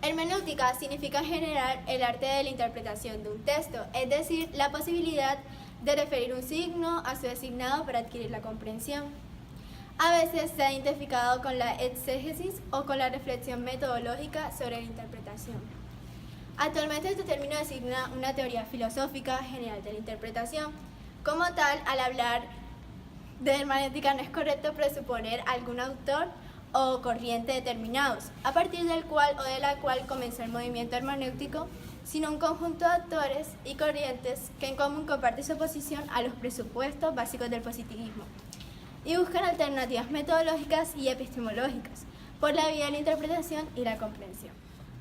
Hermenéutica significa en general el arte de la interpretación de un texto, es decir, la posibilidad de referir un signo a su designado para adquirir la comprensión. A veces se ha identificado con la exégesis o con la reflexión metodológica sobre la interpretación. Actualmente este término designa una teoría filosófica general de la interpretación. Como tal, al hablar de hermenéutica no es correcto presuponer algún autor o corriente determinados, a partir del cual o de la cual comenzó el movimiento hermenéutico, sino un conjunto de autores y corrientes que en común comparten su oposición a los presupuestos básicos del positivismo y buscan alternativas metodológicas y epistemológicas por la vía de la interpretación y la comprensión.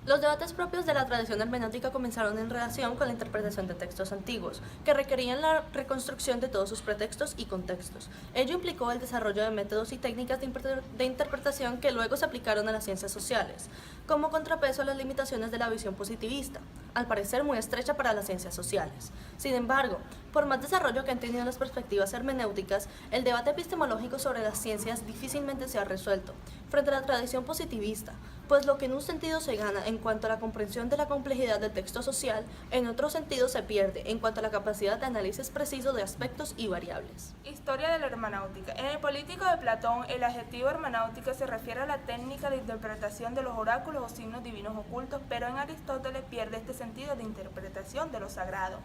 Los debates propios de la tradición hermenéutica comenzaron en relación con la interpretación de textos antiguos, que requerían la reconstrucción de todos sus pretextos y contextos. Ello implicó el desarrollo de métodos y técnicas de interpretación que luego se aplicaron a las ciencias sociales, como contrapeso a las limitaciones de la visión positivista, al parecer muy estrecha para las ciencias sociales. Sin embargo, por más desarrollo que han tenido las perspectivas hermenéuticas, el debate epistemológico sobre las ciencias difícilmente se ha resuelto frente a la tradición positivista, pues lo que en un sentido se gana en cuanto a la comprensión de la complejidad del texto social, en otro sentido se pierde en cuanto a la capacidad de análisis preciso de aspectos y variables. Historia de la hermenéutica. En el Político de Platón, el adjetivo hermenéutica se refiere a la técnica de interpretación de los oráculos o signos divinos ocultos, pero en Aristóteles pierde este sentido de interpretación de lo sagrado.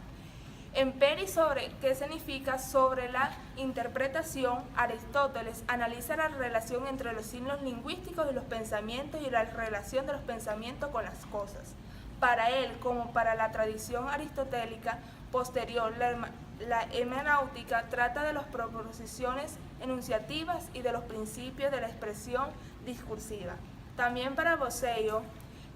En Peri sobre qué significa sobre la interpretación, Aristóteles analiza la relación entre los signos lingüísticos y los pensamientos y la relación de los pensamientos con las cosas. Para él, como para la tradición aristotélica posterior, la hermenéutica trata de las proposiciones enunciativas y de los principios de la expresión discursiva. También para Boccellio,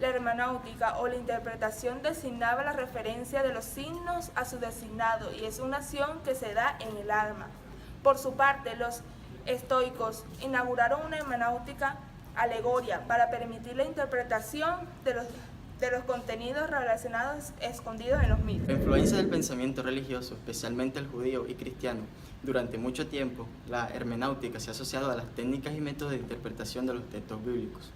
la hermenéutica o la interpretación designaba la referencia de los signos a su designado y es una acción que se da en el alma. Por su parte, los estoicos inauguraron una hermenéutica alegoria para permitir la interpretación de los contenidos relacionados escondidos en los mitos. La influencia del pensamiento religioso, especialmente el judío y cristiano, durante mucho tiempo la hermenéutica se ha asociado a las técnicas y métodos de interpretación de los textos bíblicos.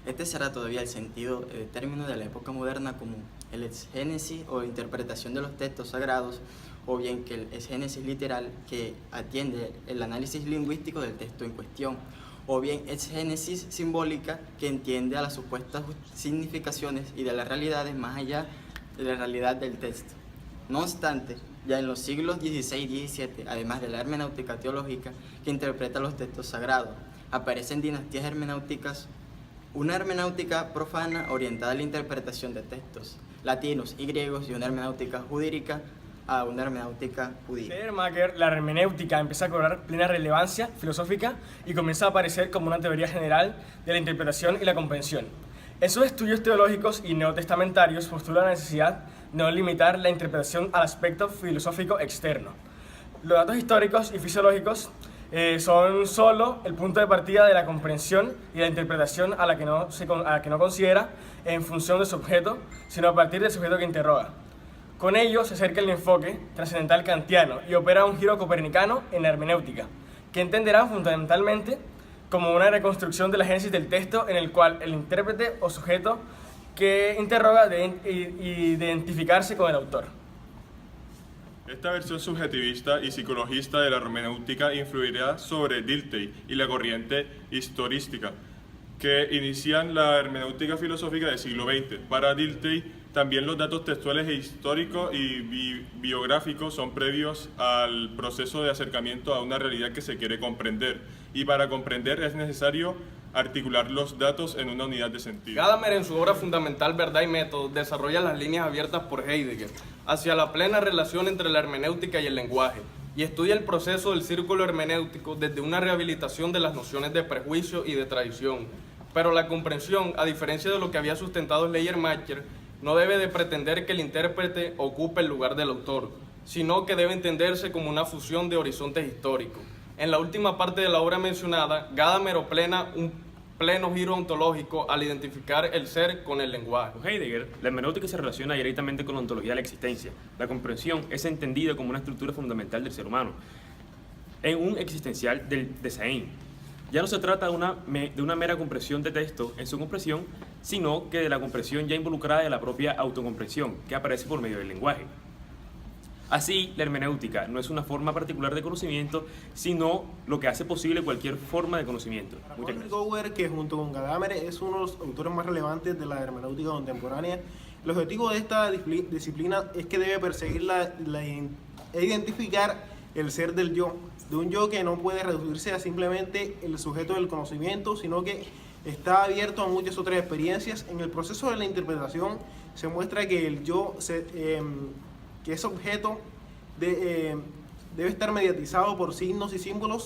Este será todavía el sentido de término de la época moderna como el exégesis o interpretación de los textos sagrados, o bien que el exégesis literal, que atiende el análisis lingüístico del texto en cuestión, o bien exégesis simbólica, que entiende a las supuestas significaciones y de las realidades más allá de la realidad del texto. No obstante, ya en los siglos XVI y XVII, además de la hermenéutica teológica, que interpreta los textos sagrados, aparecen dinastías hermenéuticas. Una hermenéutica profana orientada a la interpretación de textos latinos y griegos y una hermenéutica jurídica a una hermenéutica judía. Schleiermacher, la hermenéutica empieza a cobrar plena relevancia filosófica y comienza a aparecer como una teoría general de la interpretación y la comprensión. En sus estudios teológicos y neotestamentarios postula la necesidad de no limitar la interpretación al aspecto filosófico externo. Los datos históricos y fisiológicos son solo el punto de partida de la comprensión y la interpretación a la que no considera en función de su objeto, sino a partir del sujeto que interroga. Con ello se acerca el enfoque trascendental kantiano y opera un giro copernicano en la hermenéutica, que entenderá fundamentalmente como una reconstrucción de la génesis del texto en el cual el intérprete o sujeto que interroga debe identificarse con el autor. Esta versión subjetivista y psicologista de la hermenéutica influirá sobre Dilthey y la corriente historistica, que inician la hermenéutica filosófica del siglo XX. Para Dilthey, también los datos textuales e históricos y biográficos son previos al proceso de acercamiento a una realidad que se quiere comprender, y para comprender es necesario articular los datos en una unidad de sentido. Gadamer, en su obra fundamental Verdad y Método, desarrolla las líneas abiertas por Heidegger hacia la plena relación entre la hermenéutica y el lenguaje, y estudia el proceso del círculo hermenéutico desde una rehabilitación de las nociones de prejuicio y de tradición. Pero la comprensión, a diferencia de lo que había sustentado Schleiermacher, no debe de pretender que el intérprete ocupe el lugar del autor, sino que debe entenderse como una fusión de horizontes históricos. En la última parte de la obra mencionada, Gadamer plena un pleno giro ontológico al identificar el ser con el lenguaje. Con Heidegger, la hermenéutica se relaciona directamente con la ontología de la existencia. La comprensión es entendida como una estructura fundamental del ser humano, en un existencial del Dasein. Ya no se trata de una mera comprensión de texto en su comprensión, sino que de la comprensión ya involucrada de la propia autocomprensión, que aparece por medio del lenguaje. Así, la hermenéutica no es una forma particular de conocimiento, sino lo que hace posible cualquier forma de conocimiento. Muchas gracias. Gower, que junto con Gadamer es uno de los autores más relevantes de la hermenéutica contemporánea, el objetivo de esta disciplina es que debe perseguir e identificar el ser del yo, de un yo que no puede reducirse a simplemente el sujeto del conocimiento, sino que está abierto a muchas otras experiencias. En el proceso de la interpretación se muestra que el yo, que es objeto, debe estar mediatizado por signos y símbolos